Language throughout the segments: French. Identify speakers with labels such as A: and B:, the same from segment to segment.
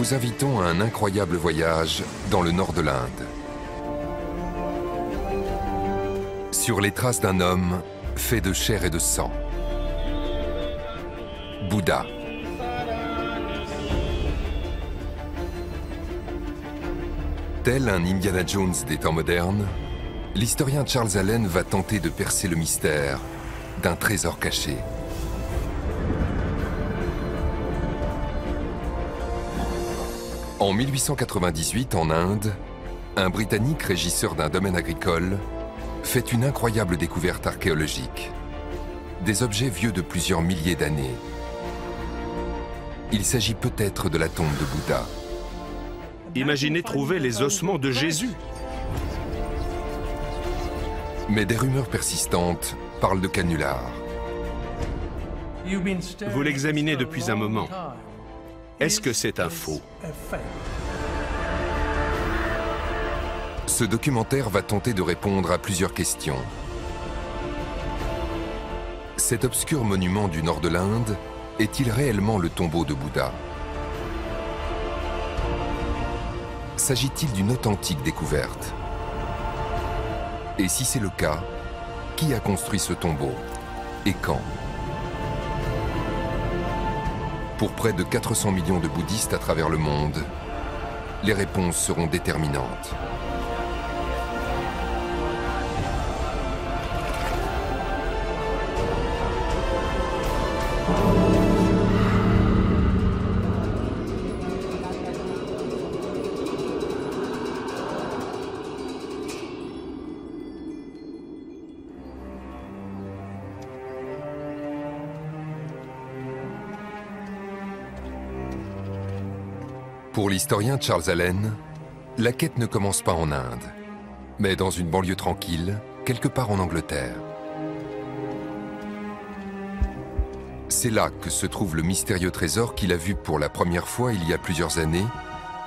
A: vous invitons à un incroyable voyage dans le nord de l'Inde. Sur les traces d'un homme fait de chair et de sang. Bouddha. Tel un Indiana Jones des temps modernes, l'historien Charles Allen va tenter de percer le mystère d'un trésor caché. En 1898, en Inde, un Britannique régisseur d'un domaine agricole fait une incroyable découverte archéologique. Des objets vieux de plusieurs milliers d'années. Il s'agit peut-être de la tombe de Bouddha.
B: Imaginez trouver les ossements de Jésus.
A: Mais des rumeurs persistantes parlent de canulars.
B: Vous l'examinez depuis un moment. Est-ce que c'est un faux?
A: Ce documentaire va tenter de répondre à plusieurs questions. Cet obscur monument du nord de l'Inde est-il réellement le tombeau de Bouddha? S'agit-il d'une authentique découverte? Et si c'est le cas, qui a construit ce tombeau? Et quand? Pour près de 400 millions de bouddhistes à travers le monde, les réponses seront déterminantes. Pour l'historien Charles Allen, la quête ne commence pas en Inde, mais dans une banlieue tranquille, quelque part en Angleterre. C'est là que se trouve le mystérieux trésor qu'il a vu pour la première fois il y a plusieurs années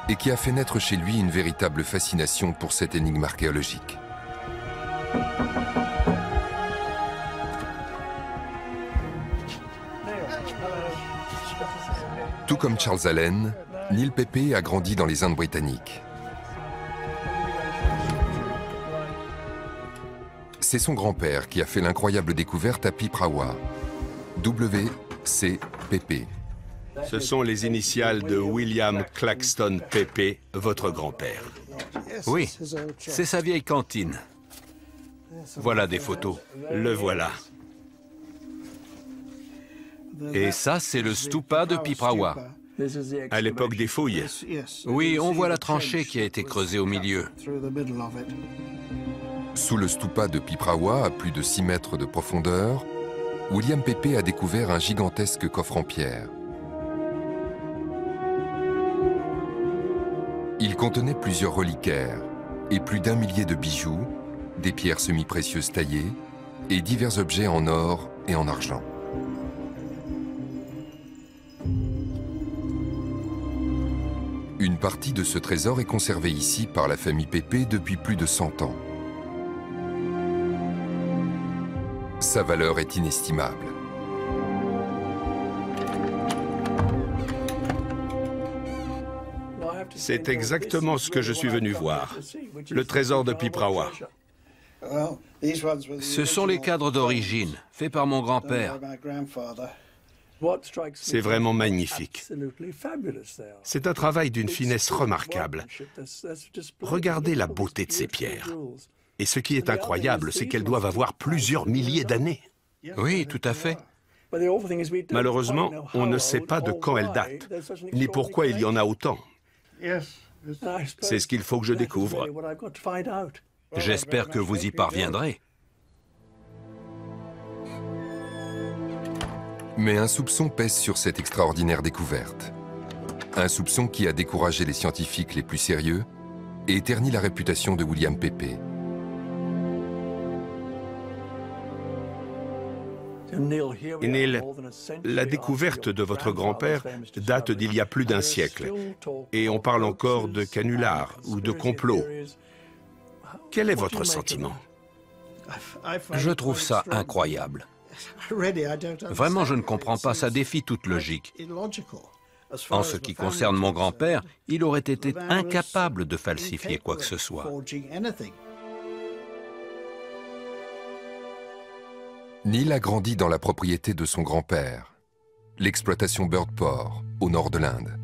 A: et qui a fait naître chez lui une véritable fascination pour cette énigme archéologique. Tout comme Charles Allen, Neil Pepe a grandi dans les Indes britanniques. C'est son grand-père qui a fait l'incroyable découverte à Piprawa, WCPP.
B: Ce sont les initiales de William Claxton Pepe, votre grand-père.
C: Oui, c'est sa vieille cantine. Voilà des photos.
B: Le voilà.
C: Et ça, c'est le stupa de Piprawa.
B: À l'époque des fouilles.
C: Oui, on voit la tranchée qui a été creusée au milieu.
A: Sous le stupa de Piprawa, à plus de 6 mètres de profondeur, William Pepe a découvert un gigantesque coffre en pierre. Il contenait plusieurs reliquaires et plus d'1 millier de bijoux, des pierres semi-précieuses taillées et divers objets en or et en argent. Une partie de ce trésor est conservée ici par la famille Pepe depuis plus de 100 ans. Sa valeur est inestimable.
B: C'est exactement ce que je suis venu voir. Le trésor de Piprawa.
C: Ce sont les cadres d'origine, faits par mon grand-père.
B: C'est vraiment magnifique. C'est un travail d'une finesse remarquable. Regardez la beauté de ces pierres. Et ce qui est incroyable, c'est qu'elles doivent avoir plusieurs milliers d'années.
C: Oui, tout à fait.
B: Malheureusement, on ne sait pas de quand elles datent, ni pourquoi il y en a autant. C'est ce qu'il faut que je découvre.
C: J'espère que vous y parviendrez.
A: Mais un soupçon pèse sur cette extraordinaire découverte. Un soupçon qui a découragé les scientifiques les plus sérieux et ternit la réputation de William Pepe.
B: Et Neil, la découverte de votre grand-père date d'il y a plus d'1 siècle. Et on parle encore de canular ou de complot. Quel est votre sentiment?
C: Je trouve ça incroyable. Vraiment, je ne comprends pas, ça défie toute logique. En ce qui concerne mon grand-père, il aurait été incapable de falsifier quoi que ce soit.
A: Neil a grandi dans la propriété de son grand-père, l'exploitation Birdport, au nord de l'Inde.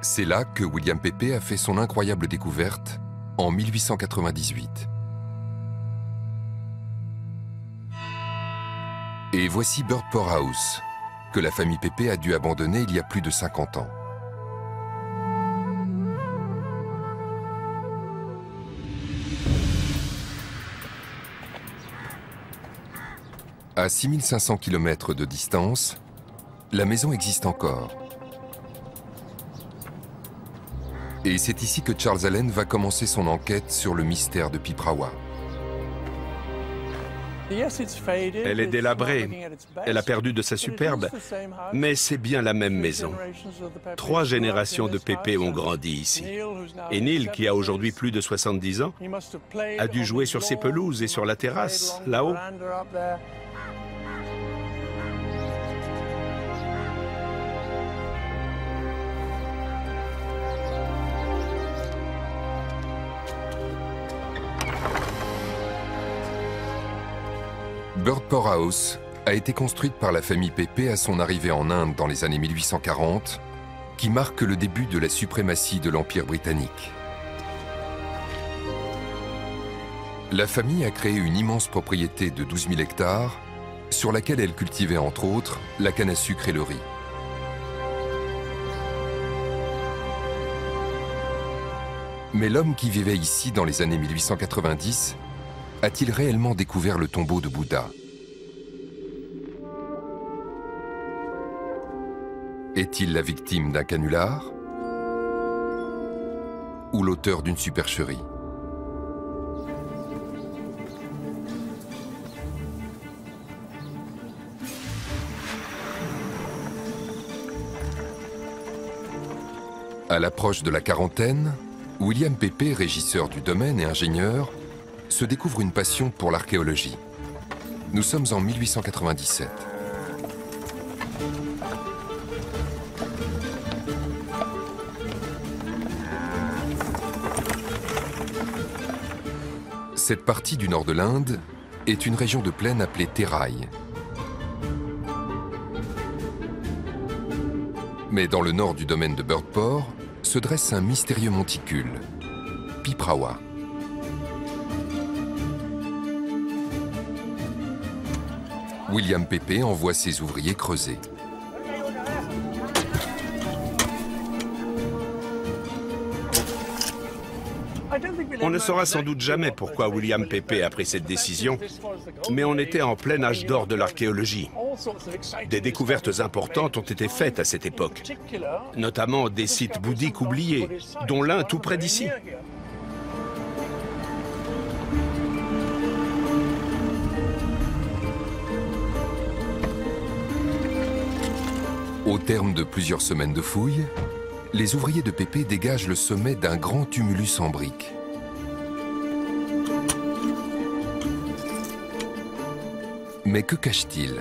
A: C'est là que William Pepe a fait son incroyable découverte en 1898. Et voici Birdport House, que la famille Pepe a dû abandonner il y a plus de 50 ans. À 6500 km de distance, la maison existe encore. Et c'est ici que Charles Allen va commencer son enquête sur le mystère de Piprawa.
B: Elle est délabrée, elle a perdu de sa superbe, mais c'est bien la même maison. 3 générations de Pepe ont grandi ici. Et Neil, qui a aujourd'hui plus de 70 ans, a dû jouer sur ses pelouses et sur la terrasse, là-haut.
A: Birdport House a été construite par la famille Pepe à son arrivée en Inde dans les années 1840, qui marque le début de la suprématie de l'Empire britannique. La famille a créé une immense propriété de 12 000 hectares, sur laquelle elle cultivait entre autres la canne à sucre et le riz. Mais l'homme qui vivait ici dans les années 1890 a-t-il réellement découvert le tombeau de Bouddha? Est-il la victime d'un canular? Ou l'auteur d'une supercherie? À l'approche de la quarantaine, William Pepe, régisseur du domaine et ingénieur, se découvre une passion pour l'archéologie. Nous sommes en 1897. Cette partie du nord de l'Inde est une région de plaine appelée Terai. Mais dans le nord du domaine de Birdport se dresse un mystérieux monticule, Piprawa. William Pepe envoie ses ouvriers creuser.
B: On ne saura sans doute jamais pourquoi William Pepe a pris cette décision, mais on était en plein âge d'or de l'archéologie. Des découvertes importantes ont été faites à cette époque, notamment des sites bouddhiques oubliés, dont l'un tout près d'ici.
A: Au terme de plusieurs semaines de fouilles, les ouvriers de Pepe dégagent le sommet d'un grand tumulus en briques. Mais que cache-t-il?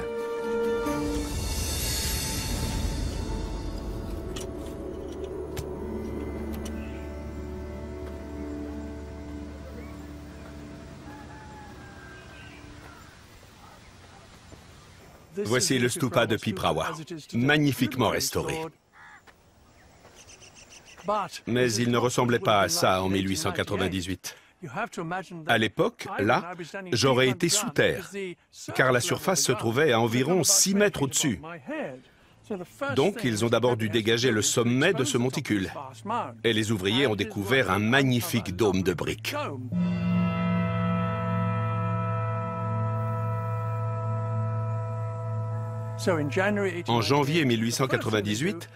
B: Voici le stupa de Piprawa, magnifiquement restauré. Mais il ne ressemblait pas à ça en 1898. À l'époque, là, j'aurais été sous terre, car la surface se trouvait à environ 6 mètres au-dessus. Donc, ils ont d'abord dû dégager le sommet de ce monticule. Et les ouvriers ont découvert un magnifique dôme de briques. En janvier 1898,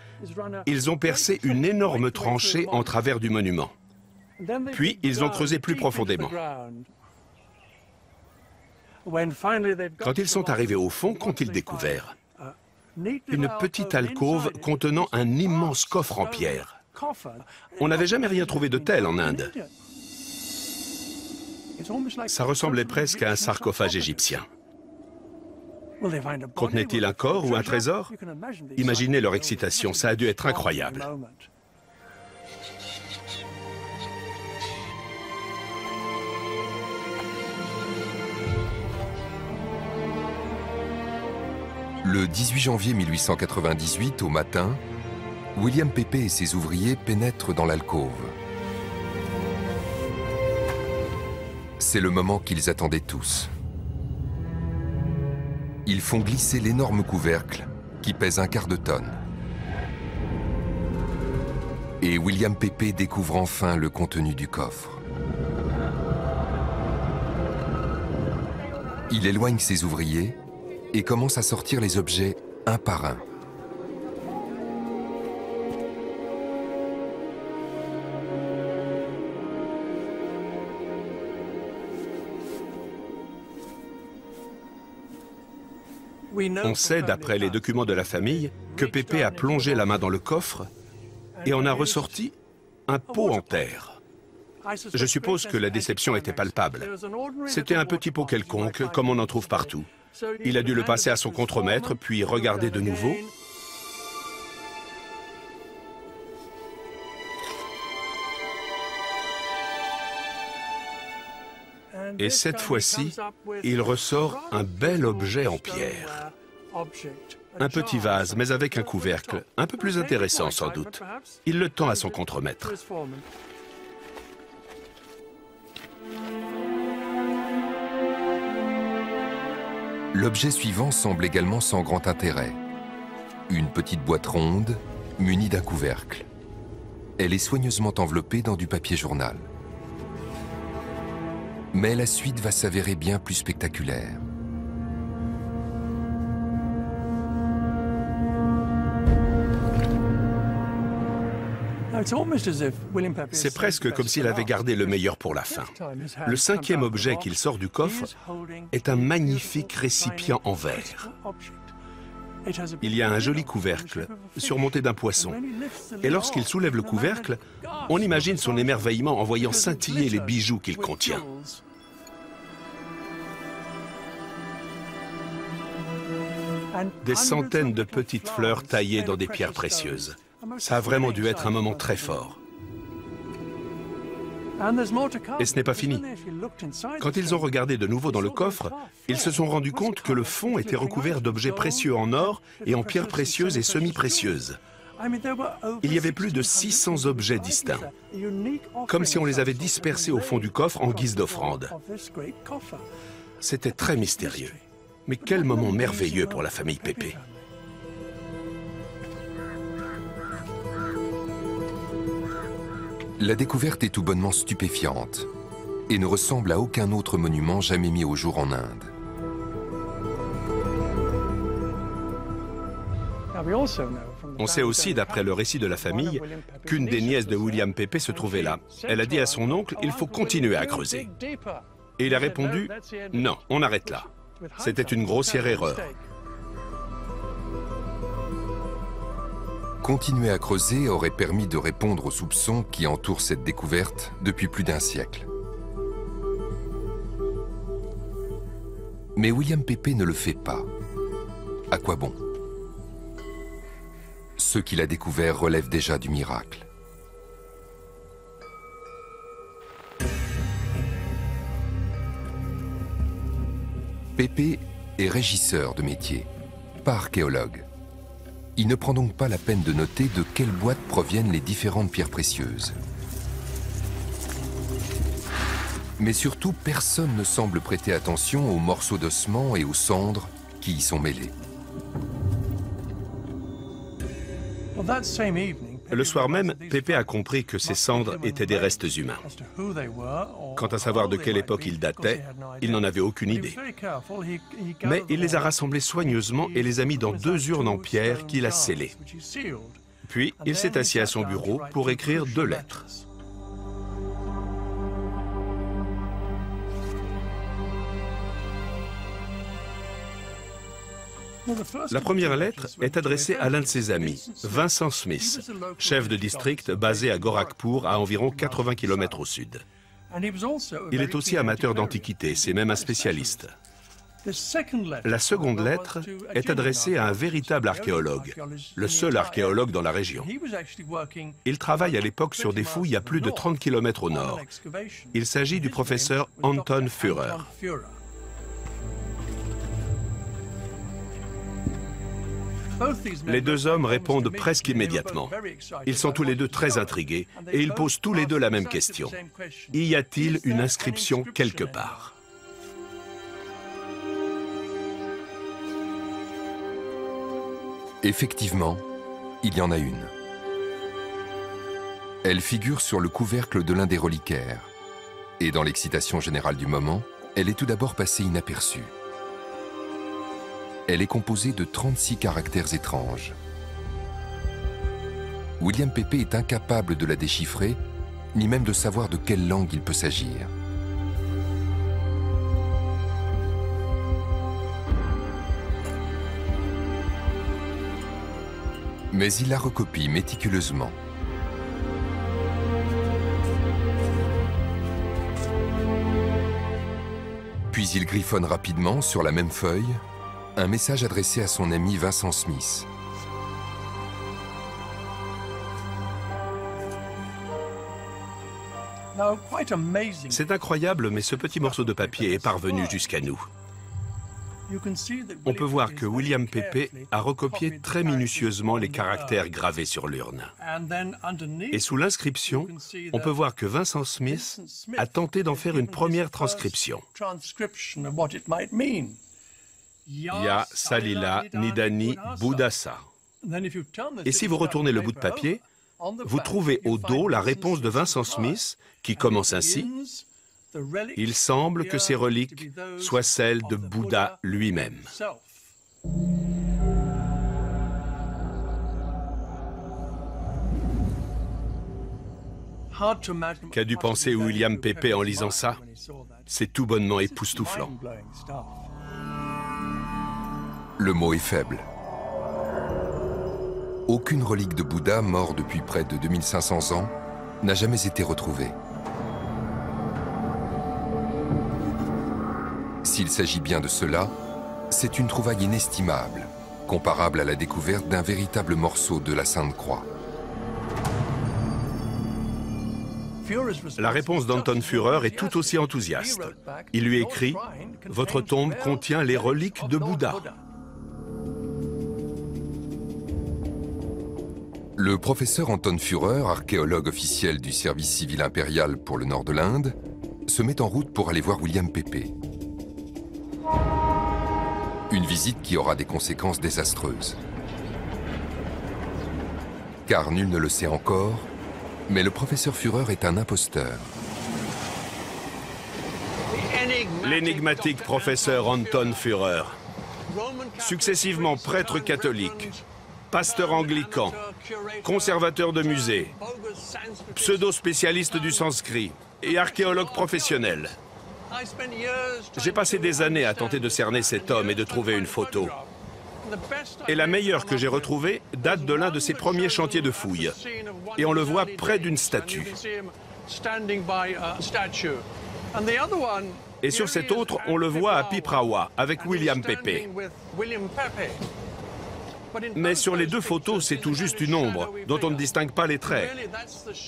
B: ils ont percé une énorme tranchée en travers du monument. Puis, ils ont creusé plus profondément. Quand ils sont arrivés au fond, qu'ont-ils découvert? Une petite alcôve contenant un immense coffre en pierre. On n'avait jamais rien trouvé de tel en Inde. Ça ressemblait presque à un sarcophage égyptien. Contenait-il un corps ou un trésor? Imaginez leur excitation, ça a dû être incroyable.
A: Le 18 janvier 1898, au matin, William Pepe et ses ouvriers pénètrent dans l'alcôve. C'est le moment qu'ils attendaient tous. Ils font glisser l'énorme couvercle qui pèse un quart de tonne. Et William Pepe découvre enfin le contenu du coffre. Il éloigne ses ouvriers et commence à sortir les objets un par un.
B: On sait, d'après les documents de la famille, que Pepe a plongé la main dans le coffre et en a ressorti un pot en terre. Je suppose que la déception était palpable. C'était un petit pot quelconque, comme on en trouve partout. Il a dû le passer à son contremaître, puis regarder de nouveau. Et cette fois-ci, il ressort un bel objet en pierre. Un petit vase, mais avec un couvercle, un peu plus intéressant sans doute. Il le tend à son contremaître.
A: L'objet suivant semble également sans grand intérêt. Une petite boîte ronde, munie d'un couvercle. Elle est soigneusement enveloppée dans du papier journal. Mais la suite va s'avérer bien plus spectaculaire.
B: C'est presque comme s'il avait gardé le meilleur pour la fin. Le cinquième objet qu'il sort du coffre est un magnifique récipient en verre. Il y a un joli couvercle, surmonté d'un poisson. Et lorsqu'il soulève le couvercle, on imagine son émerveillement en voyant scintiller les bijoux qu'il contient. Des centaines de petites fleurs taillées dans des pierres précieuses. Ça a vraiment dû être un moment très fort. Et ce n'est pas fini. Quand ils ont regardé de nouveau dans le coffre, ils se sont rendus compte que le fond était recouvert d'objets précieux en or et en pierres précieuses et semi-précieuses. Il y avait plus de 600 objets distincts, comme si on les avait dispersés au fond du coffre en guise d'offrande. C'était très mystérieux. Mais quel moment merveilleux pour la famille Pepe.
A: La découverte est tout bonnement stupéfiante et ne ressemble à aucun autre monument jamais mis au jour en Inde.
B: On sait aussi, d'après le récit de la famille, qu'une des nièces de William Pepe se trouvait là. Elle a dit à son oncle, il faut continuer à creuser. Et il a répondu, non, on arrête là. C'était une grossière erreur.
A: Continuer à creuser aurait permis de répondre aux soupçons qui entourent cette découverte depuis plus d'un siècle. Mais William Pepe ne le fait pas. À quoi bon? Ce qu'il a découvert relève déjà du miracle. Pepe est régisseur de métier, pas archéologue. Il ne prend donc pas la peine de noter de quelle boîte proviennent les différentes pierres précieuses. Mais surtout, personne ne semble prêter attention aux morceaux d'ossements et aux cendres qui y sont mêlés.
B: Le soir même, Pepe a compris que ces cendres étaient des restes humains. Quant à savoir de quelle époque ils dataient, il n'en avait aucune idée. Mais il les a rassemblés soigneusement et les a mis dans 2 urnes en pierre qu'il a scellées. Puis, il s'est assis à son bureau pour écrire 2 lettres. La première lettre est adressée à l'un de ses amis, Vincent Smith, chef de district basé à Gorakhpur, à environ 80 km au sud. Il est aussi amateur d'antiquités, c'est même un spécialiste. La seconde lettre est adressée à un véritable archéologue, le seul archéologue dans la région. Il travaille à l'époque sur des fouilles à plus de 30 km au nord. Il s'agit du professeur Anton Führer. Les deux hommes répondent presque immédiatement. Ils sont tous les deux très intrigués et ils posent tous les deux la même question. Y a-t-il une inscription quelque part?
A: Effectivement, il y en a une. Elle figure sur le couvercle de l'un des reliquaires. Et dans l'excitation générale du moment, elle est tout d'abord passée inaperçue. Elle est composée de 36 caractères étranges. William Pepe est incapable de la déchiffrer, ni même de savoir de quelle langue il peut s'agir. Mais il la recopie méticuleusement. Puis il griffonne rapidement sur la même feuille un message adressé à son ami Vincent Smith.
B: C'est incroyable, mais ce petit morceau de papier est parvenu jusqu'à nous. On peut voir que William Pepe a recopié très minutieusement les caractères gravés sur l'urne. Et sous l'inscription, on peut voir que Vincent Smith a tenté d'en faire une première transcription. Ya Salila Nidani Buddhasa. Et si vous retournez le bout de papier, vous trouvez au dos la réponse de Vincent Smith qui commence ainsi. Il semble que ces reliques soient celles de Bouddha lui-même. Qu'a dû penser William Pepe en lisant ça? C'est tout bonnement époustouflant.
A: Le mot est faible. Aucune relique de Bouddha, mort depuis près de 2500 ans, n'a jamais été retrouvée. S'il s'agit bien de cela, c'est une trouvaille inestimable, comparable à la découverte d'un véritable morceau de la Sainte Croix.
B: La réponse d'Anton Führer est tout aussi enthousiaste. Il lui écrit « Votre tombe contient les reliques de Bouddha ».
A: Le professeur Anton Führer, archéologue officiel du service civil impérial pour le nord de l'Inde, se met en route pour aller voir William Pepe. Une visite qui aura des conséquences désastreuses. Car nul ne le sait encore, mais le professeur Führer est un imposteur.
B: L'énigmatique professeur Anton Führer, successivement prêtre catholique, pasteur anglican, conservateur de musée, pseudo-spécialiste du sanskrit et archéologue professionnel. J'ai passé des années à tenter de cerner cet homme et de trouver une photo. Et la meilleure que j'ai retrouvée date de l'un de ses premiers chantiers de fouilles. Et on le voit près d'une statue. Et sur cet autre, on le voit à Piprawa, avec William Pepe. Mais sur les deux photos, c'est tout juste une ombre, dont on ne distingue pas les traits,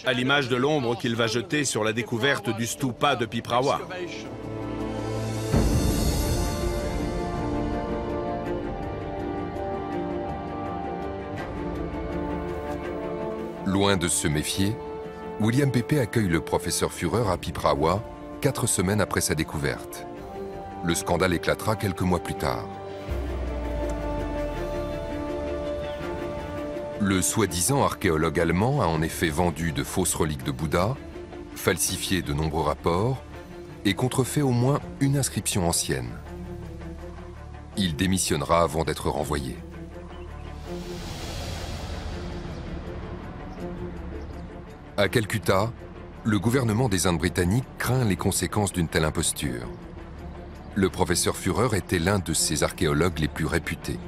B: à l'image de l'ombre qu'il va jeter sur la découverte du stupa de Piprawa.
A: Loin de se méfier, William Pepe accueille le professeur Führer à Piprawa 4 semaines après sa découverte. Le scandale éclatera quelques mois plus tard. Le soi-disant archéologue allemand a en effet vendu de fausses reliques de Bouddha, falsifié de nombreux rapports et contrefait au moins une inscription ancienne. Il démissionnera avant d'être renvoyé. À Calcutta, le gouvernement des Indes britanniques craint les conséquences d'une telle imposture. Le professeur Führer était l'un de ses archéologues les plus réputés.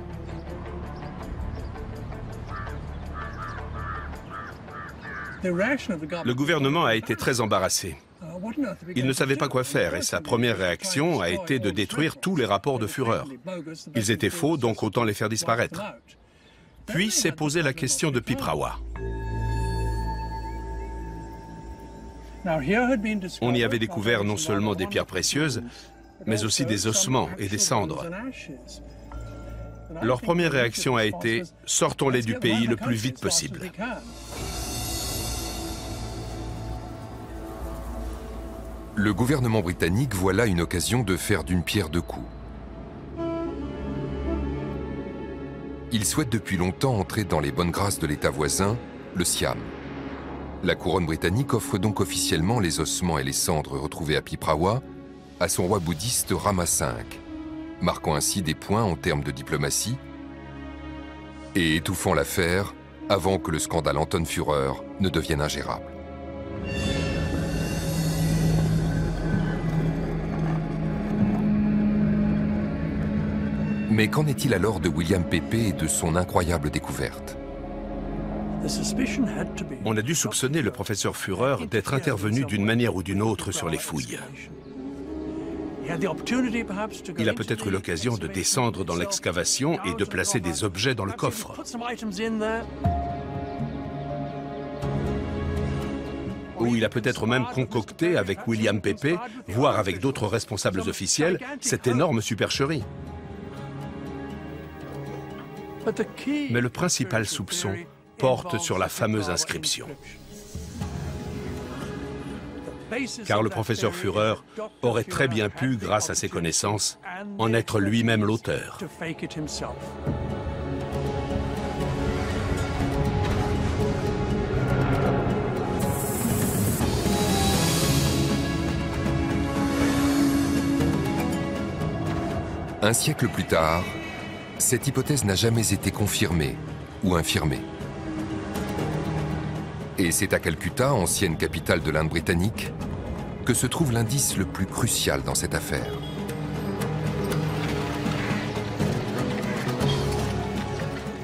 B: Le gouvernement a été très embarrassé. Il ne savait pas quoi faire et sa première réaction a été de détruire tous les rapports de Führer. Ils étaient faux, donc autant les faire disparaître. Puis s'est posé la question de Piprawa. On y avait découvert non seulement des pierres précieuses, mais aussi des ossements et des cendres. Leur première réaction a été « sortons-les du pays le plus vite possible ».
A: Le gouvernement britannique voit là une occasion de faire d'une pierre deux coups. Il souhaite depuis longtemps entrer dans les bonnes grâces de l'État voisin, le Siam. La couronne britannique offre donc officiellement les ossements et les cendres retrouvés à Piprawa à son roi bouddhiste Rama V, marquant ainsi des points en termes de diplomatie et étouffant l'affaire avant que le scandale Anton Führer ne devienne ingérable. Mais qu'en est-il alors de William Pepe et de son incroyable découverte?
B: On a dû soupçonner le professeur Führer d'être intervenu d'une manière ou d'une autre sur les fouilles. Il a peut-être eu l'occasion de descendre dans l'excavation et de placer des objets dans le coffre. Ou il a peut-être même concocté avec William Pepe, voire avec d'autres responsables officiels, cette énorme supercherie. Mais le principal soupçon porte sur la fameuse inscription. Car le professeur Führer aurait très bien pu, grâce à ses connaissances, en être lui-même l'auteur.
A: Un siècle plus tard, cette hypothèse n'a jamais été confirmée ou infirmée. Et c'est à Calcutta, ancienne capitale de l'Inde britannique, que se trouve l'indice le plus crucial dans cette affaire.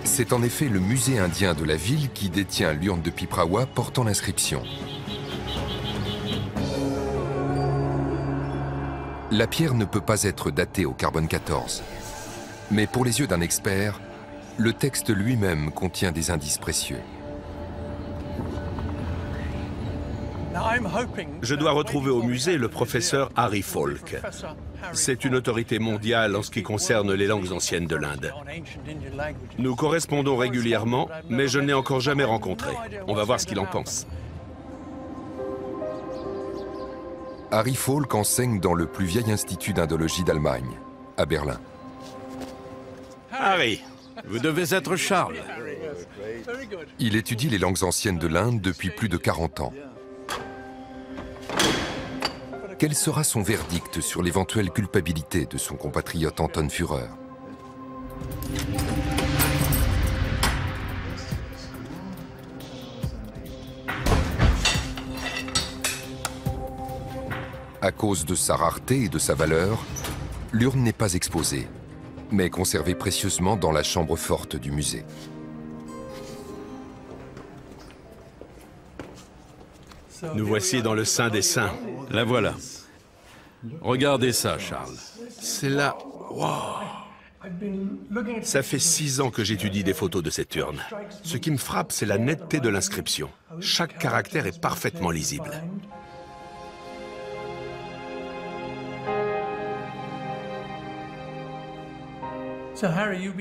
A: C'est en effet le musée indien de la ville qui détient l'urne de Piprawa portant l'inscription. La pierre ne peut pas être datée au carbone 14. Mais pour les yeux d'un expert, le texte lui-même contient des indices précieux.
B: Je dois retrouver au musée le professeur Harry Falk. C'est une autorité mondiale en ce qui concerne les langues anciennes de l'Inde. Nous correspondons régulièrement, mais je ne l'ai encore jamais rencontré. On va voir ce qu'il en pense.
A: Harry Falk enseigne dans le plus vieil institut d'indologie d'Allemagne, à Berlin.
B: Harry,
C: vous devez être Charles.
A: Il étudie les langues anciennes de l'Inde depuis plus de 40 ans. Quel sera son verdict sur l'éventuelle culpabilité de son compatriote Anton Führer? À cause de sa rareté et de sa valeur, l'urne n'est pas exposée, mais conservée précieusement dans la chambre forte du musée.
B: Nous voici dans le Saint des Saints.
C: La voilà. Regardez ça, Charles.
B: C'est là... Wow. Ça fait 6 ans que j'étudie des photos de cette urne. Ce qui me frappe, c'est la netteté de l'inscription. Chaque caractère est parfaitement lisible.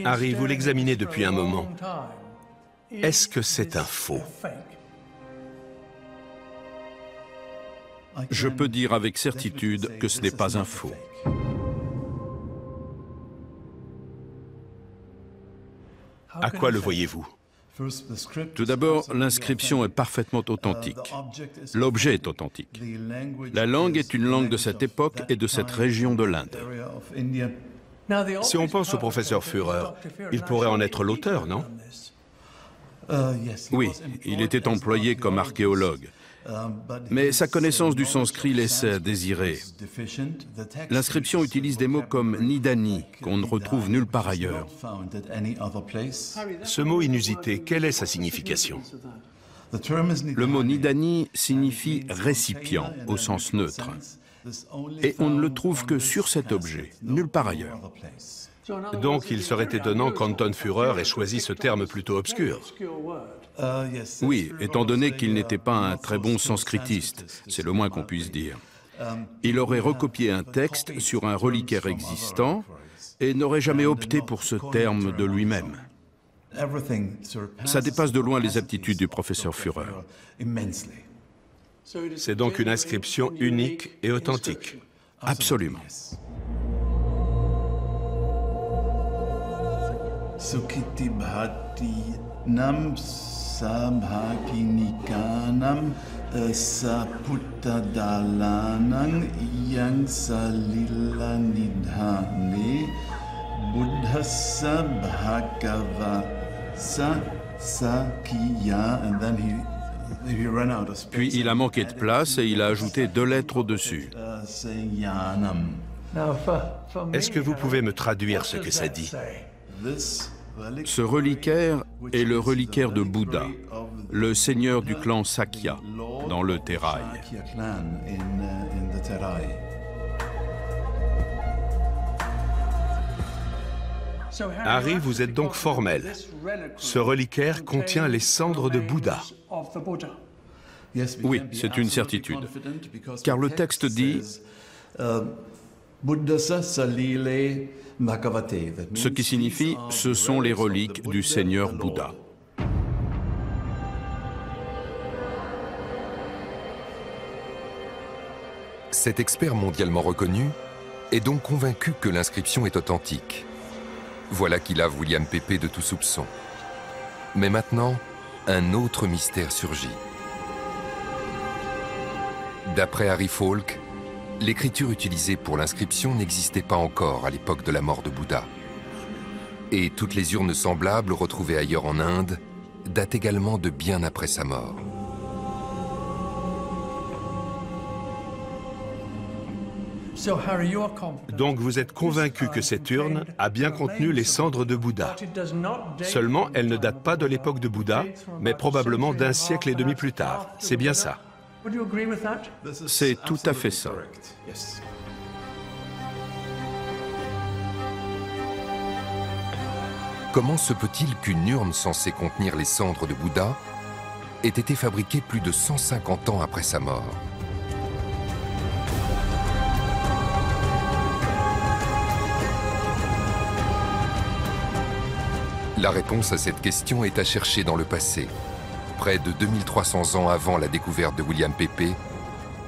B: Harry, vous l'examinez depuis un moment. Est-ce que c'est un faux?
C: Je peux dire avec certitude que ce n'est pas un faux.
B: À quoi le voyez-vous?
C: Tout d'abord, l'inscription est parfaitement authentique. L'objet est authentique. La langue est une langue de cette époque et de cette région de l'Inde.
B: Si on pense au professeur Führer, il pourrait en être l'auteur, non?
C: Oui, il était employé comme archéologue. Mais sa connaissance du sanskrit laissait à désirer. L'inscription utilise des mots comme Nidani, qu'on ne retrouve nulle part ailleurs.
B: Ce mot inusité, quelle est sa signification?
C: Le mot Nidani signifie récipient au sens neutre. Et on ne le trouve que sur cet objet, nulle part ailleurs.
B: Donc il serait étonnant qu'Anton Führer ait choisi ce terme plutôt obscur.
C: Oui, étant donné qu'il n'était pas un très bon sanskritiste, c'est le moins qu'on puisse dire. Il aurait recopié un texte sur un reliquaire existant et n'aurait jamais opté pour ce terme de lui-même. Ça dépasse de loin les aptitudes du professeur Führer.
B: C'est donc une inscription unique et authentique.
C: Absolument.
D: Sukhiti bhati nam sabhakinikanam saputtadalanang yang salila nidhane buddhassa bhagavasa sakya. And then he ran out of space.
C: Puis il a manqué de place et il a ajouté 2 lettres au-dessus.
B: Est-ce que vous pouvez me traduire ce que ça dit?
C: Ce reliquaire est le reliquaire de Bouddha, le seigneur du clan Sakya, dans le Terai.
B: Harry, vous êtes donc formel. Ce reliquaire contient les cendres de Bouddha.
C: Oui, c'est une certitude. Car le texte dit ce qui signifie « ce sont les reliques du Seigneur Bouddha ».
A: Cet expert mondialement reconnu est donc convaincu que l'inscription est authentique. Voilà qui lave William Pépé de tout soupçon. Mais maintenant, un autre mystère surgit. D'après Harry Falk, l'écriture utilisée pour l'inscription n'existait pas encore à l'époque de la mort de Bouddha. Et toutes les urnes semblables retrouvées ailleurs en Inde datent également de bien après sa mort.
B: Donc vous êtes convaincu que cette urne a bien contenu les cendres de Bouddha. Seulement, elle ne date pas de l'époque de Bouddha, mais probablement d'1 siècle et demi plus tard. C'est bien ça?
C: C'est tout à fait ça.
A: Comment se peut-il qu'une urne censée contenir les cendres de Bouddha ait été fabriquée plus de 150 ans après sa mort? La réponse à cette question est à chercher dans le passé, près de 2300 ans avant la découverte de William Pépé,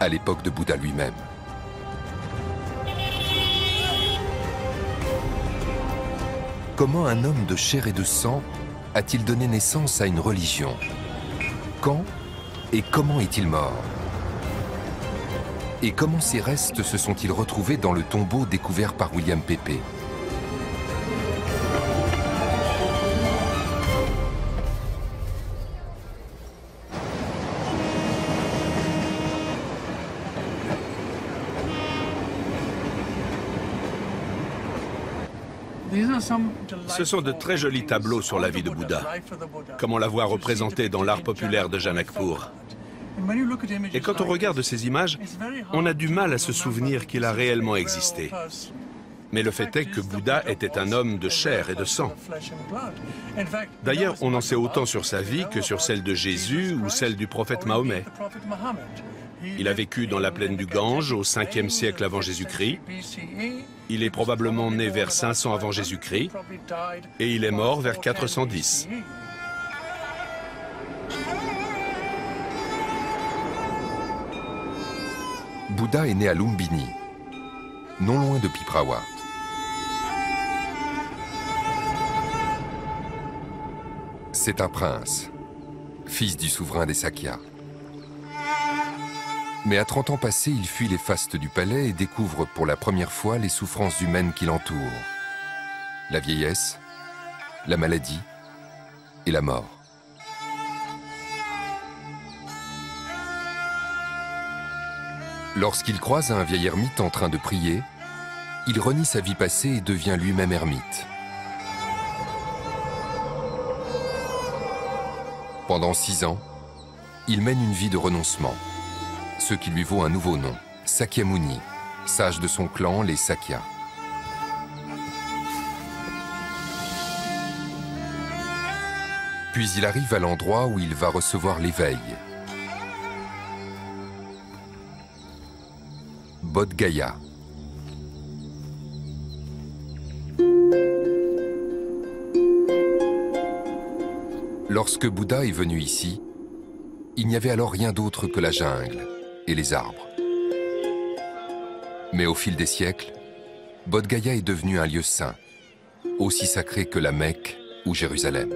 A: à l'époque de Bouddha lui-même. Comment un homme de chair et de sang a-t-il donné naissance à une religion? Quand et comment est-il mort? Et comment ces restes se sont-ils retrouvés dans le tombeau découvert par William Pépé?
B: Ce sont de très jolis tableaux sur la vie de Bouddha, comme on la voit représentée dans l'art populaire de Janakpur. Et quand on regarde ces images, on a du mal à se souvenir qu'il a réellement existé. Mais le fait est que Bouddha était un homme de chair et de sang. D'ailleurs, on en sait autant sur sa vie que sur celle de Jésus ou celle du prophète Mahomet. Il a vécu dans la plaine du Gange au 5e siècle avant Jésus-Christ. Il est probablement né vers 500 avant Jésus-Christ et il est mort vers 410.
A: Bouddha est né à Lumbini, non loin de Piprawa. C'est un prince, fils du souverain des Sakyas. Mais à 30 ans passés, il fuit les fastes du palais et découvre pour la première fois les souffrances humaines qui l'entourent. La vieillesse, la maladie et la mort. Lorsqu'il croise un vieil ermite en train de prier, il renie sa vie passée et devient lui-même ermite. Pendant 6 ans, Il mène une vie de renoncement, ce qui lui vaut un nouveau nom, Sakyamuni, sage de son clan, les Sakya. Puis il arrive à l'endroit où il va recevoir l'éveil. Bodh Gaya. Lorsque Bouddha est venu ici, il n'y avait alors rien d'autre que la jungle et les arbres. Mais au fil des siècles, Bodh Gaya est devenu un lieu saint, aussi sacré que la Mecque ou Jérusalem.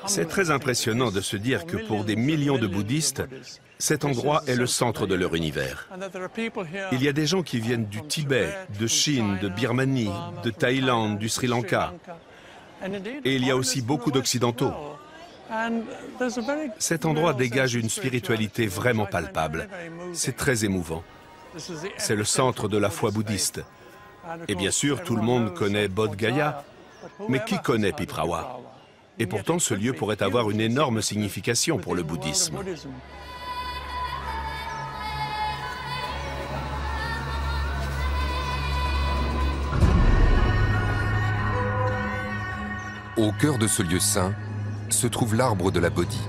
B: C'est très impressionnant de se dire que pour des millions de bouddhistes, cet endroit est le centre de leur univers. Il y a des gens qui viennent du Tibet, de Chine, de Birmanie, de Thaïlande, du Sri Lanka. Et il y a aussi beaucoup d'Occidentaux. Cet endroit dégage une spiritualité vraiment palpable. C'est très émouvant. C'est le centre de la foi bouddhiste. Et bien sûr, tout le monde connaît Bodh Gaya, mais qui connaît Piprawa? Et pourtant, ce lieu pourrait avoir une énorme signification pour le bouddhisme.
A: Au cœur de ce lieu saint se trouve l'arbre de la Bodhi.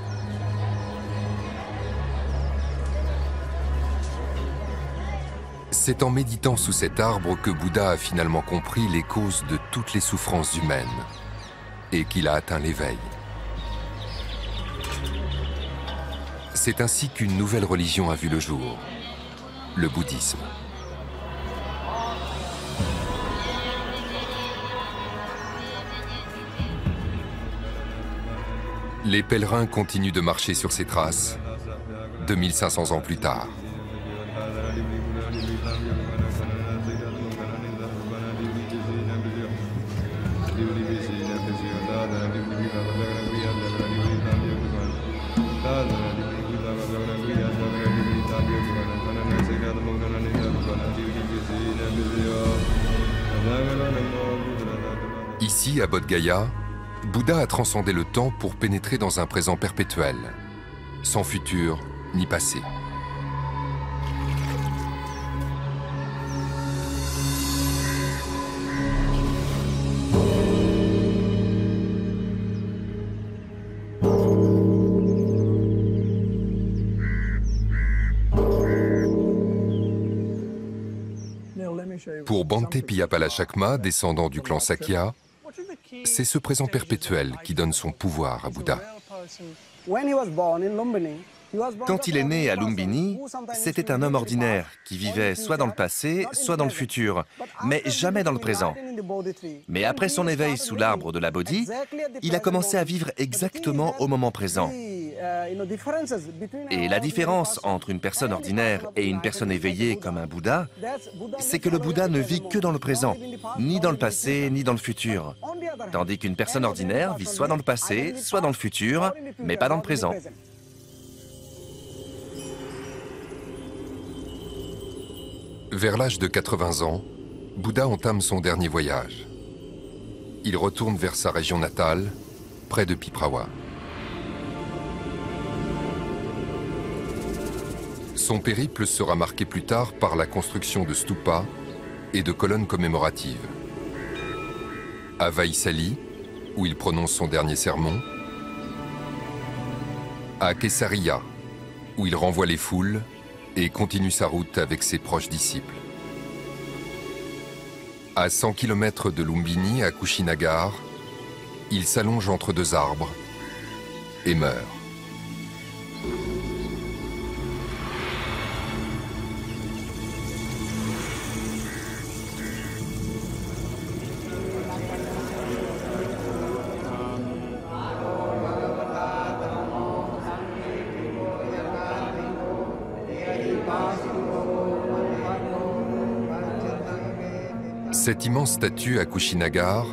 A: C'est en méditant sous cet arbre que Bouddha a finalement compris les causes de toutes les souffrances humaines et qu'il a atteint l'éveil. C'est ainsi qu'une nouvelle religion a vu le jour, le bouddhisme. Les pèlerins continuent de marcher sur ces traces, 2500 ans plus tard. Ici, à Bodh Gaya, Bouddha a transcendé le temps pour pénétrer dans un présent perpétuel, sans futur ni passé. Pour Bhante Palachakma, descendant du clan Sakya, c'est ce présent perpétuel qui donne son pouvoir à Bouddha.
E: Quand il est né à Lumbini, c'était un homme ordinaire qui vivait soit dans le passé, soit dans le futur, mais jamais dans le présent. Mais après son éveil sous l'arbre de la Bodhi, il a commencé à vivre exactement au moment présent. Et la différence entre une personne ordinaire et une personne éveillée comme un Bouddha, c'est que le Bouddha ne vit que dans le présent, ni dans le passé, ni dans le futur. Tandis qu'une personne ordinaire vit soit dans le passé, soit dans le futur, mais pas dans le présent.
A: Vers l'âge de 80 ans, Bouddha entame son dernier voyage. Il retourne vers sa région natale, près de Piprawa. Son périple sera marqué plus tard par la construction de stupas et de colonnes commémoratives. À Vaisali, où il prononce son dernier sermon, à Kesariya, où il renvoie les foules et continue sa route avec ses proches disciples. À 100 km de Lumbini, à Kushinagar, il s'allonge entre deux arbres et meurt. Cette immense statue à Kushinagar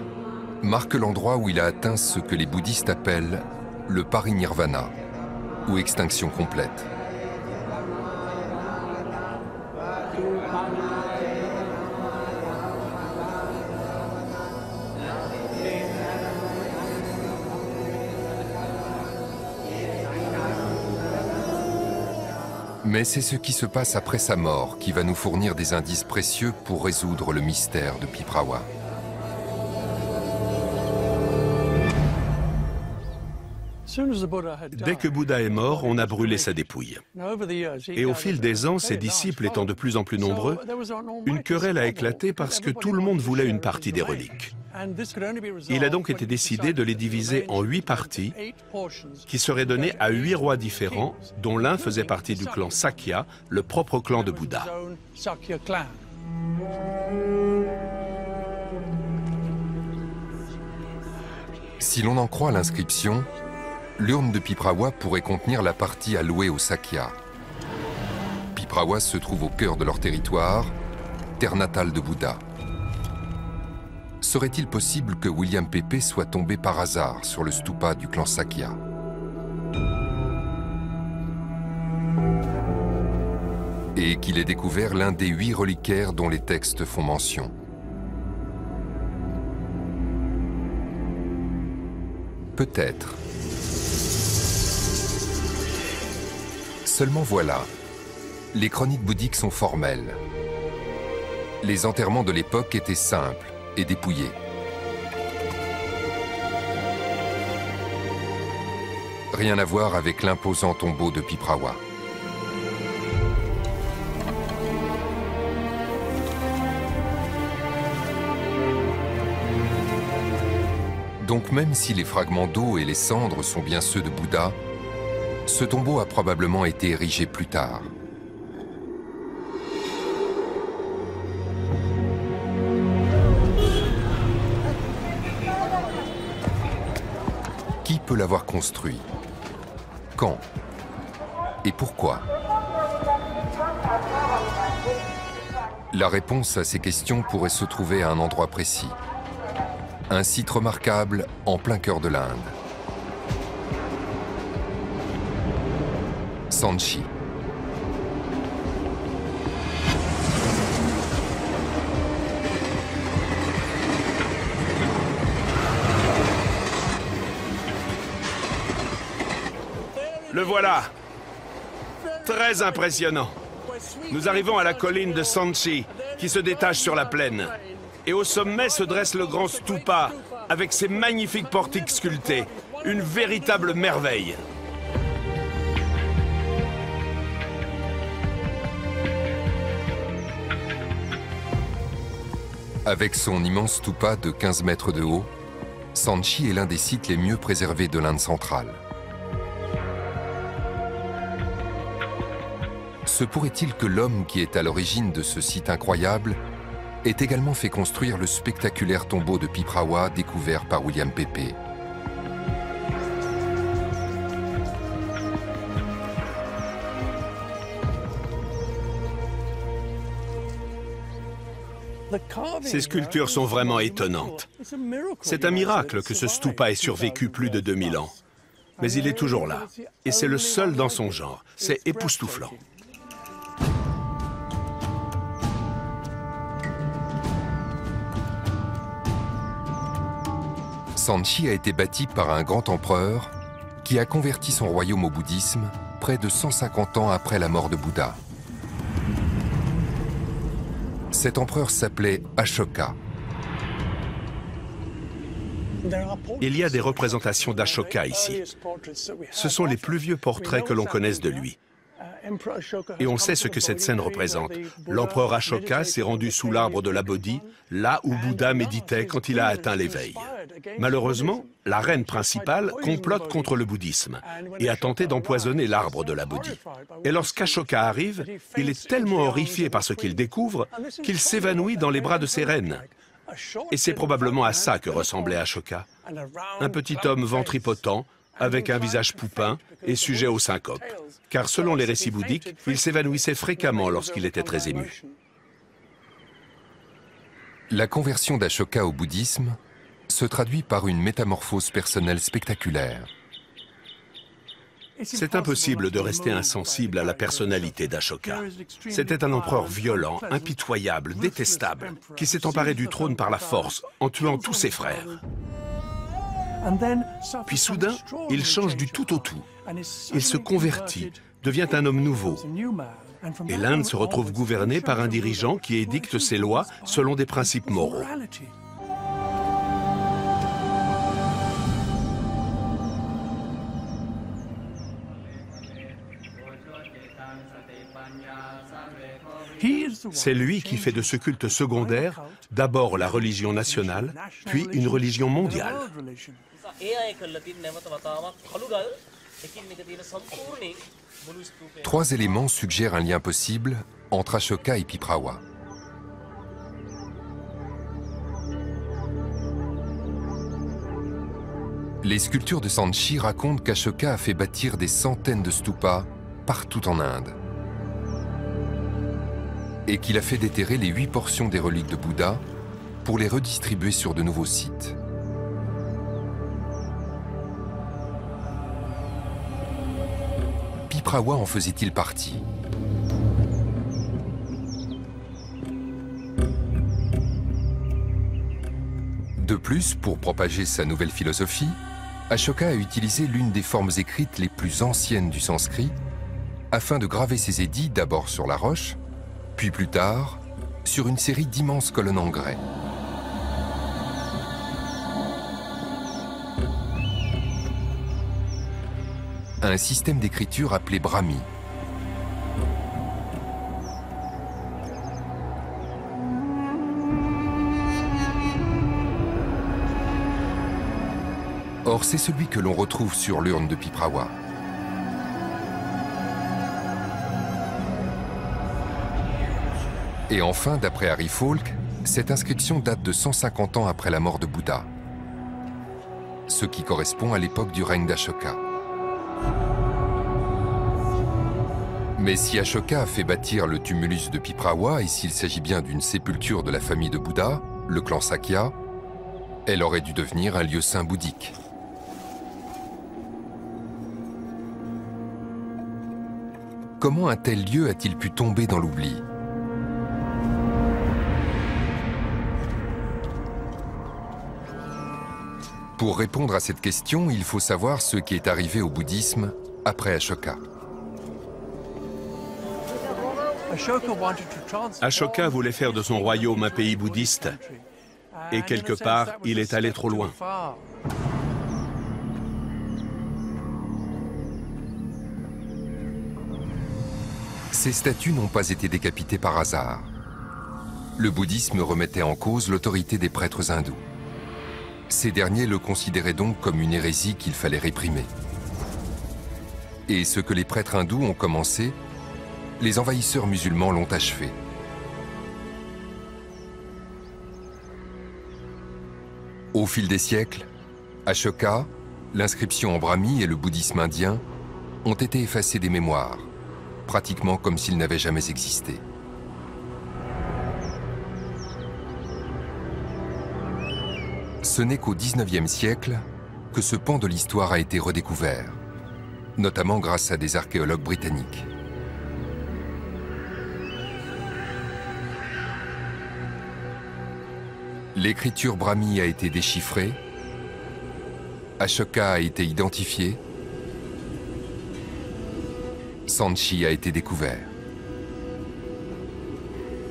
A: marque l'endroit où il a atteint ce que les bouddhistes appellent le parinirvana, ou extinction complète. Mais c'est ce qui se passe après sa mort qui va nous fournir des indices précieux pour résoudre le mystère de Piprawa.
B: Dès que Bouddha est mort, on a brûlé sa dépouille. Et au fil des ans, ses disciples étant de plus en plus nombreux, une querelle a éclaté parce que tout le monde voulait une partie des reliques. Il a donc été décidé de les diviser en 8 parties qui seraient données à 8 rois différents, dont l'un faisait partie du clan Sakya, le propre clan de Bouddha.
A: Si l'on en croit l'inscription, l'urne de Piprawa pourrait contenir la partie allouée au Sakya. Piprawa se trouve au cœur de leur territoire, terre natale de Bouddha. Serait-il possible que William Pépé soit tombé par hasard sur le stupa du clan Sakya? Et qu'il ait découvert l'un des 8 reliquaires dont les textes font mention? Peut-être. Seulement voilà, les chroniques bouddhiques sont formelles. Les enterrements de l'époque étaient simples et dépouillés. Rien à voir avec l'imposant tombeau de Piprawa. Donc même si les fragments d'eau et les cendres sont bien ceux de Bouddha, ce tombeau a probablement été érigé plus tard. Qui peut l'avoir construit? Quand? Et pourquoi? La réponse à ces questions pourrait se trouver à un endroit précis. Un site remarquable en plein cœur de l'Inde. Sanchi.
B: Le voilà! Très impressionnant. Nous arrivons à la colline de Sanchi, qui se détache sur la plaine. Et au sommet se dresse le grand stupa, avec ses magnifiques portiques sculptés. Une véritable merveille.
A: Avec son immense stupa de 15 mètres de haut, Sanchi est l'un des sites les mieux préservés de l'Inde centrale. Se pourrait-il que l'homme qui est à l'origine de ce site incroyable ait également fait construire le spectaculaire tombeau de Piprawa découvert par William Pépé?
B: Ces sculptures sont vraiment étonnantes. C'est un miracle que ce stupa ait survécu plus de 2000 ans. Mais il est toujours là. Et c'est le seul dans son genre. C'est époustouflant.
A: Sanchi a été bâti par un grand empereur qui a converti son royaume au bouddhisme près de 150 ans après la mort de Bouddha. Cet empereur s'appelait Ashoka.
B: Il y a des représentations d'Ashoka ici. Ce sont les plus vieux portraits que l'on connaisse de lui. Et on sait ce que cette scène représente. L'empereur Ashoka s'est rendu sous l'arbre de la Bodhi, là où Bouddha méditait quand il a atteint l'éveil. Malheureusement, la reine principale complote contre le bouddhisme et a tenté d'empoisonner l'arbre de la Bodhi. Et lorsqu'Ashoka arrive, il est tellement horrifié par ce qu'il découvre qu'il s'évanouit dans les bras de ses reines. Et c'est probablement à ça que ressemblait Ashoka. Un petit homme ventripotent, avec un visage poupin et sujet aux syncopes. Car selon les récits bouddhiques, il s'évanouissait fréquemment lorsqu'il était très ému.
A: La conversion d'Ashoka au bouddhisme se traduit par une métamorphose personnelle spectaculaire.
B: C'est impossible de rester insensible à la personnalité d'Ashoka. C'était un empereur violent, impitoyable, détestable, qui s'est emparé du trône par la force, en tuant tous ses frères. Puis soudain, il change du tout au tout. Il se convertit, devient un homme nouveau. Et l'Inde se retrouve gouvernée par un dirigeant qui édicte ses lois selon des principes moraux. C'est lui qui fait de ce culte secondaire d'abord la religion nationale, puis une religion mondiale.
A: Trois éléments suggèrent un lien possible entre Ashoka et Piprawa. Les sculptures de Sanchi racontent qu'Ashoka a fait bâtir des centaines de stupas partout en Inde et qu'il a fait déterrer les 8 portions des reliques de Bouddha pour les redistribuer sur de nouveaux sites. Piprawa en faisait-il partie? De plus, pour propager sa nouvelle philosophie, Ashoka a utilisé l'une des formes écrites les plus anciennes du sanskrit afin de graver ses édits d'abord sur la roche, puis plus tard sur une série d'immenses colonnes en grès. Un système d'écriture appelé Brahmi. Or, c'est celui que l'on retrouve sur l'urne de Piprawa. Et enfin, d'après Harry Falk, cette inscription date de 150 ans après la mort de Bouddha, ce qui correspond à l'époque du règne d'Ashoka. Mais si Ashoka a fait bâtir le tumulus de Piprawa et s'il s'agit bien d'une sépulture de la famille de Bouddha, le clan Sakya, elle aurait dû devenir un lieu saint bouddhique. Comment un tel lieu a-t-il pu tomber dans l'oubli? Pour répondre à cette question, il faut savoir ce qui est arrivé au bouddhisme après Ashoka.
B: Ashoka voulait faire de son royaume un pays bouddhiste, et quelque part, il est allé trop loin.
A: Ces statues n'ont pas été décapitées par hasard. Le bouddhisme remettait en cause l'autorité des prêtres hindous. Ces derniers le considéraient donc comme une hérésie qu'il fallait réprimer. Et ce que les prêtres hindous ont commencé, les envahisseurs musulmans l'ont achevé. Au fil des siècles, Ashoka, l'inscription en brahmi et le bouddhisme indien ont été effacés des mémoires, pratiquement comme s'ils n'avaient jamais existé. Ce n'est qu'au XIXe siècle que ce pan de l'histoire a été redécouvert, notamment grâce à des archéologues britanniques. L'écriture brahmi a été déchiffrée, Ashoka a été identifié, Sanchi a été découvert.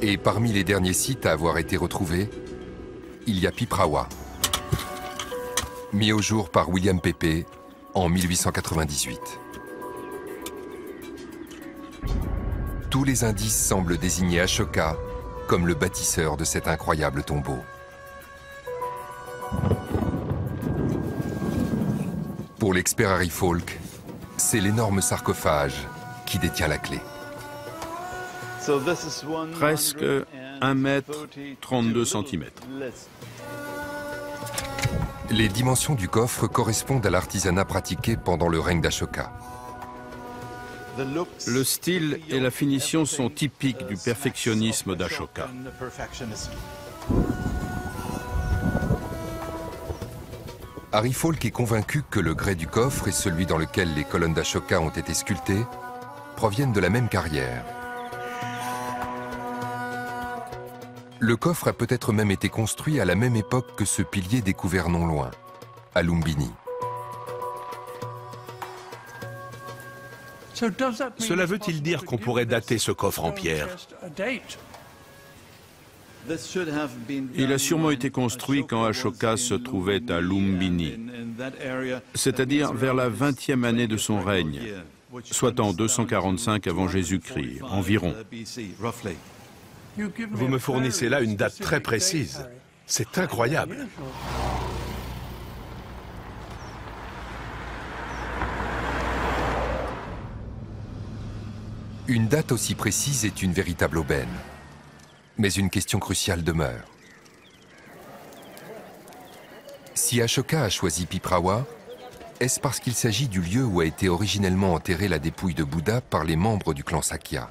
A: Et parmi les derniers sites à avoir été retrouvés, il y a Piprawa, mis au jour par William Pepe en 1898. Tous les indices semblent désigner Ashoka comme le bâtisseur de cet incroyable tombeau. Pour l'expert Harry Falk, c'est l'énorme sarcophage qui détient la clé.
C: Presque 1 mètre 32 centimètres.
A: Les dimensions du coffre correspondent à l'artisanat pratiqué pendant le règne d'Ashoka.
C: Le style et la finition sont typiques du perfectionnisme d'Ashoka.
A: Harry Falk est convaincu que le grès du coffre et celui dans lequel les colonnes d'Ashoka ont été sculptées proviennent de la même carrière. Le coffre a peut-être même été construit à la même époque que ce pilier découvert non loin, à Lumbini.
B: Cela veut-il dire qu'on pourrait dater ce coffre en pierre?
C: Il a sûrement été construit quand Ashoka se trouvait à Lumbini, c'est-à-dire vers la 20e année de son règne, soit en 245 avant Jésus-Christ, environ.
B: Vous me fournissez là une date très précise. C'est incroyable.
A: Une date aussi précise est une véritable aubaine. Mais une question cruciale demeure. Si Ashoka a choisi Piprawa, est-ce parce qu'il s'agit du lieu où a été originellement enterrée la dépouille de Bouddha par les membres du clan Sakya?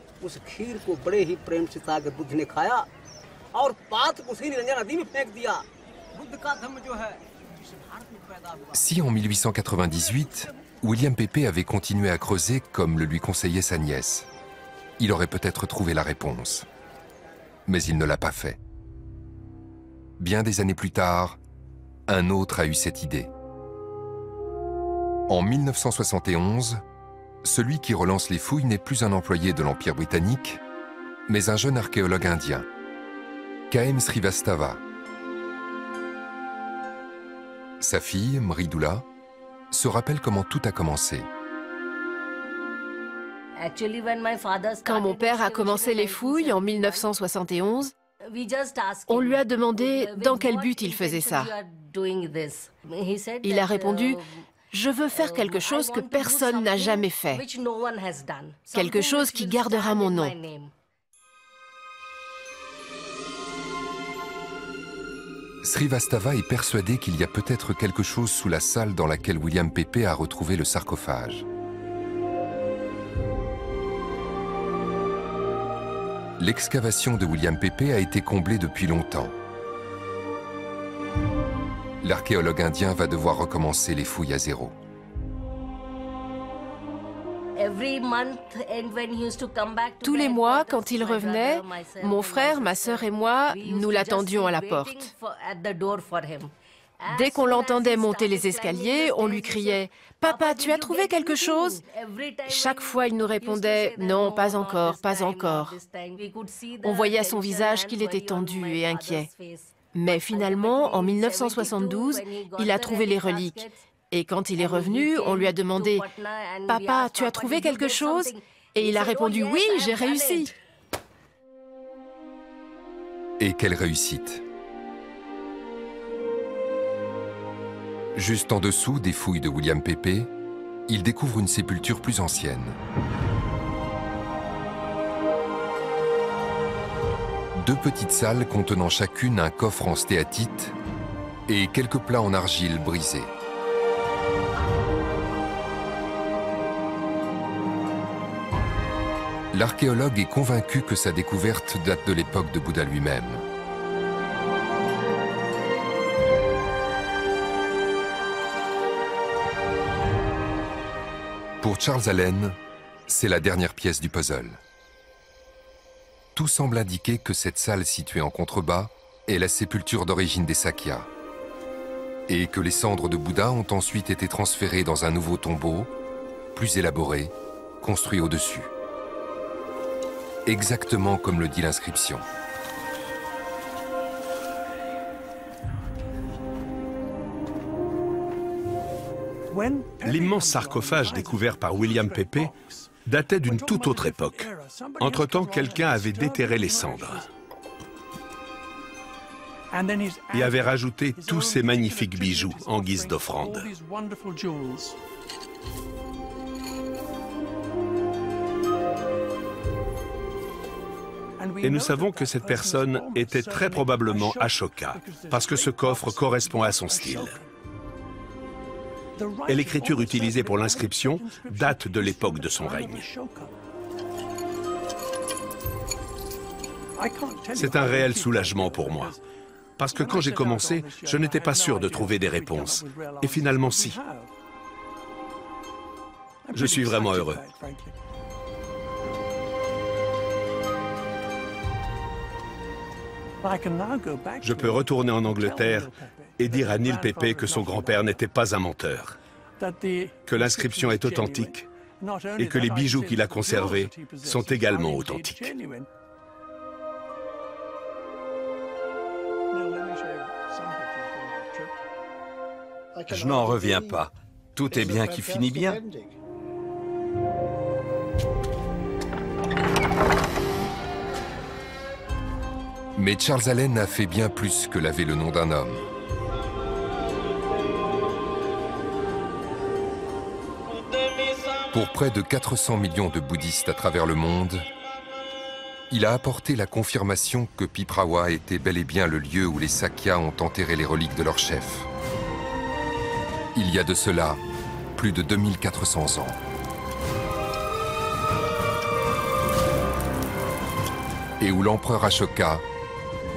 A: Si en 1898, William Pepe avait continué à creuser comme le lui conseillait sa nièce, il aurait peut-être trouvé la réponse. Mais il ne l'a pas fait. Bien des années plus tard, un autre a eu cette idée. En 1971, celui qui relance les fouilles n'est plus un employé de l'Empire britannique, mais un jeune archéologue indien, K.M. Srivastava. Sa fille, Mridula, se rappelle comment tout a commencé.
F: Quand mon père a commencé les fouilles en 1971, on lui a demandé dans quel but il faisait ça. Il a répondu « Je veux faire quelque chose que personne n'a jamais fait, quelque chose qui gardera mon nom. »
A: Srivastava est persuadé qu'il y a peut-être quelque chose sous la salle dans laquelle William Pepe a retrouvé le sarcophage. L'excavation de William Pepe a été comblée depuis longtemps. L'archéologue indien va devoir recommencer les fouilles à zéro.
F: Tous les mois, quand il revenait, mon frère, ma sœur et moi, nous l'attendions à la porte. Dès qu'on l'entendait monter les escaliers, on lui criait « Papa, tu as trouvé quelque chose ?» Chaque fois, il nous répondait « Non, pas encore, pas encore. » On voyait à son visage qu'il était tendu et inquiet. Mais finalement, en 1972, il a trouvé les reliques. Et quand il est revenu, on lui a demandé « Papa, tu as trouvé quelque chose ?» Et il a répondu « Oui, j'ai réussi. »
A: Et quelle réussite! Juste en dessous des fouilles de William Pepe, il découvre une sépulture plus ancienne. Deux petites salles contenant chacune un coffre en stéatite et quelques plats en argile brisés. L'archéologue est convaincu que sa découverte date de l'époque de Bouddha lui-même. Pour Charles Allen, c'est la dernière pièce du puzzle. Tout semble indiquer que cette salle située en contrebas est la sépulture d'origine des Sakya et que les cendres de Bouddha ont ensuite été transférées dans un nouveau tombeau, plus élaboré, construit au-dessus. Exactement comme le dit l'inscription.
B: L'immense sarcophage découvert par William Pepe datait d'une toute autre époque. Entre-temps, quelqu'un avait déterré les cendres et avait rajouté tous ces magnifiques bijoux en guise d'offrande. Et nous savons que cette personne était très probablement Ashoka, parce que ce coffre correspond à son style. Et l'écriture utilisée pour l'inscription date de l'époque de son règne. C'est un réel soulagement pour moi. Parce que quand j'ai commencé, je n'étais pas sûr de trouver des réponses. Et finalement, si. Je suis vraiment heureux. Je peux retourner en Angleterre et dire à Neil Pépé que son grand-père n'était pas un menteur, que l'inscription est authentique et que les bijoux qu'il a conservés sont également authentiques.
G: Je n'en reviens pas. Tout est bien qui finit bien.
A: Mais Charles Allen a fait bien plus que laver le nom d'un homme. Pour près de 400 millions de bouddhistes à travers le monde, il a apporté la confirmation que Piprawa était bel et bien le lieu où les Sakyas ont enterré les reliques de leur chef. Il y a de cela plus de 2400 ans. Et où l'empereur Ashoka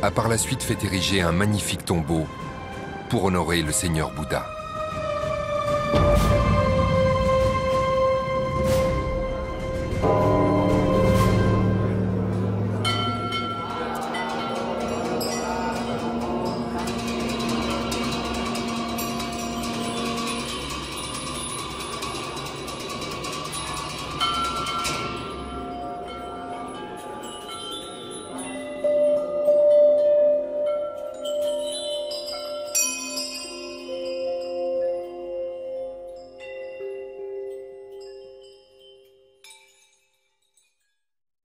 A: a par la suite fait ériger un magnifique tombeau pour honorer le Seigneur Bouddha.